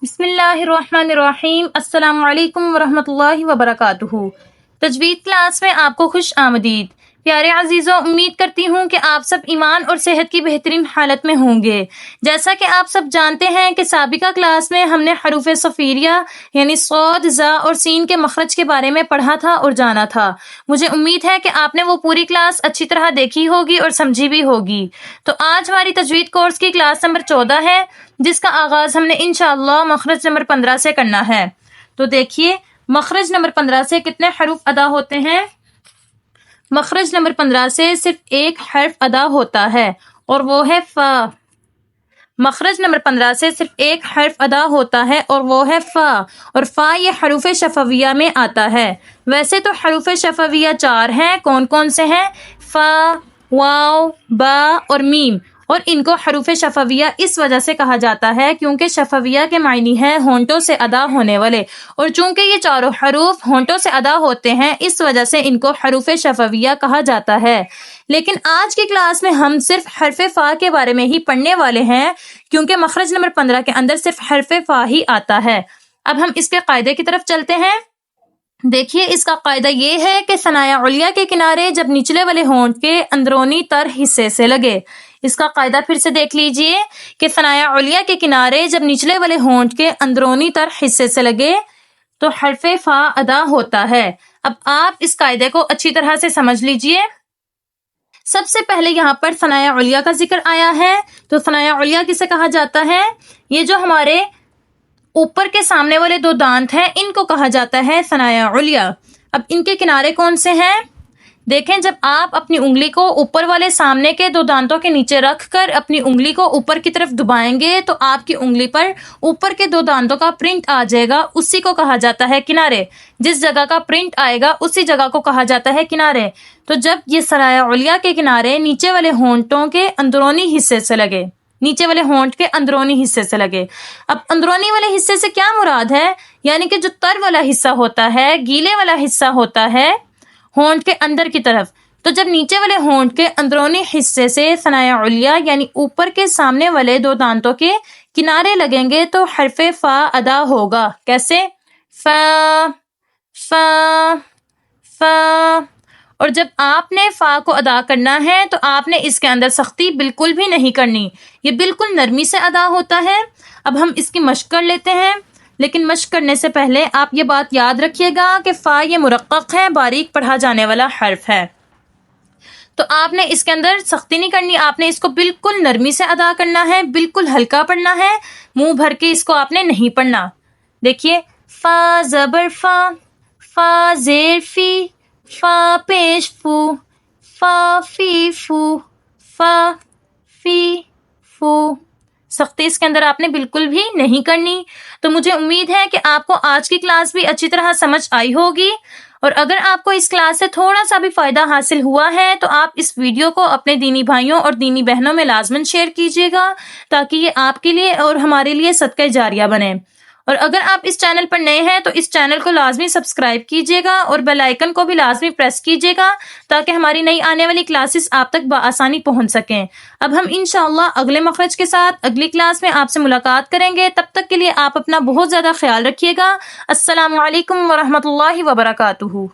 بسم اللہ الرحمن الرحیم۔ السلام علیکم ورحمۃ اللہ وبرکاتہ۔ تجوید کلاس میں آپ کو خوش آمدید۔ پیارے عزیزوں، امید کرتی ہوں کہ آپ سب ایمان اور صحت کی بہترین حالت میں ہوں گے۔ جیسا کہ آپ سب جانتے ہیں کہ سابقہ کلاس میں ہم نے حروف صفیریہ یعنی صاد، ظ اور سین کے مخرج کے بارے میں پڑھا تھا اور جانا تھا۔ مجھے امید ہے کہ آپ نے وہ پوری کلاس اچھی طرح دیکھی ہوگی اور سمجھی بھی ہوگی۔ تو آج ہماری تجوید کورس کی کلاس نمبر 14 ہے، جس کا آغاز ہم نے انشاءاللہ مخرج نمبر 15 سے کرنا ہے۔ تو دیکھیے مخرج نمبر 15 سے کتنے حروف ادا ہوتے ہیں۔ مخرج نمبر 15 سے صرف ایک حرف ادا ہوتا ہے اور وہ ہے فا۔ مخرج نمبر 15 سے صرف ایک حرف ادا ہوتا ہے اور وہ ہے فا، اور فا یہ حروف شفویہ میں آتا ہے۔ ویسے تو حروف شفویہ 4 ہیں۔ کون کون سے ہیں؟ فا، واو، با اور میم۔ اور ان کو حروف شفویہ اس وجہ سے کہا جاتا ہے کیونکہ شفویہ کے معنی ہے ہونٹوں سے ادا ہونے والے، اور چونکہ یہ چاروں حروف ہونٹوں سے ادا ہوتے ہیں اس وجہ سے ان کو حروف شفویہ کہا جاتا ہے۔ لیکن آج کی کلاس میں ہم صرف حرف فا کے بارے میں ہی پڑھنے والے ہیں، کیونکہ مخرج نمبر 15 کے اندر صرف حرف فا ہی آتا ہے۔ اب ہم اس کے قاعدے کی طرف چلتے ہیں۔ دیکھیے اس کا قاعدہ یہ ہے کہ ثنایا علیہ کے کنارے جب نچلے والے ہونٹ کے اندرونی تر حصے سے لگے۔ اس کا قاعدہ پھر سے دیکھ لیجئے کہ ثنایا علیہ کے کنارے جب نچلے والے ہونٹ کے اندرونی تر حصے سے لگے تو حرف فا ادا ہوتا ہے۔ اب آپ اس قاعدے کو اچھی طرح سے سمجھ لیجئے۔ سب سے پہلے یہاں پر ثنایا علیہ کا ذکر آیا ہے، تو ثنایا علیہ کسے کہا جاتا ہے؟ یہ جو ہمارے اوپر کے سامنے والے دو دانت ہیں ان کو کہا جاتا ہے ثنایا علیہ۔ اب ان کے کنارے کون سے ہیں؟ دیکھیں، جب آپ اپنی انگلی کو اوپر والے سامنے کے دو دانتوں کے نیچے رکھ کر اپنی انگلی کو اوپر کی طرف دبائیں گے تو آپ کی انگلی پر اوپر کے دو دانتوں کا پرنٹ آ جائے گا، اسی کو کہا جاتا ہے کنارے۔ جس جگہ کا پرنٹ آئے گا اسی جگہ کو کہا جاتا ہے کنارے۔ تو جب یہ ثنایا علیہ کے کنارے نیچے والے ہونٹوں کے اندرونی حصے سے لگے، نیچے والے ہونٹ کے اندرونی حصے سے لگے۔ اب اندرونی والے حصے سے کیا مراد ہے؟ یعنی کہ جو تر والا حصہ ہوتا ہے، گیلے والا حصہ ہوتا ہے ہونٹ کے اندر کی طرف، تو جب نیچے والے ہونٹ کے اندرونی حصے سے ثنایا علیہ یعنی اوپر کے سامنے والے دو دانتوں کے کنارے لگیں گے تو حرف فا ادا ہوگا۔ کیسے؟ فا، فا، فا۔ اور جب آپ نے فا کو ادا کرنا ہے تو آپ نے اس کے اندر سختی بالکل بھی نہیں کرنی، یہ بالکل نرمی سے ادا ہوتا ہے۔ اب ہم اس کی مشق کر لیتے ہیں، لیکن مشق کرنے سے پہلے آپ یہ بات یاد رکھیے گا کہ فا یہ مرقق ہے، باریک پڑھا جانے والا حرف ہے، تو آپ نے اس کے اندر سختی نہیں کرنی، آپ نے اس کو بالکل نرمی سے ادا کرنا ہے، بالکل ہلکا پڑھنا ہے، منہ بھر کے اس کو آپ نے نہیں پڑھنا۔ دیکھیے، فا زبر فا، فا زیر فی، فا پیش فو، فا فی فو، فا فی فو۔ سختی اس کے اندر آپ نے بالکل بھی نہیں کرنی۔ تو مجھے امید ہے کہ آپ کو آج کی کلاس بھی اچھی طرح سمجھ آئی ہوگی، اور اگر آپ کو اس کلاس سے تھوڑا سا بھی فائدہ حاصل ہوا ہے تو آپ اس ویڈیو کو اپنے دینی بھائیوں اور دینی بہنوں میں لازماً شیئر کیجیے گا، تاکہ یہ آپ کے لیے اور ہمارے لیے صدقہ جاریہ بنے۔ اور اگر آپ اس چینل پر نئے ہیں تو اس چینل کو لازمی سبسکرائب کیجیے گا اور بیل آئیکن کو بھی لازمی پریس کیجیے گا، تاکہ ہماری نئی آنے والی کلاسز آپ تک بآسانی پہنچ سکیں۔ اب ہم انشاءاللہ اگلے مخرج کے ساتھ اگلی کلاس میں آپ سے ملاقات کریں گے۔ تب تک کے لیے آپ اپنا بہت زیادہ خیال رکھیے گا۔ السلام علیکم ورحمۃ اللہ وبرکاتہ۔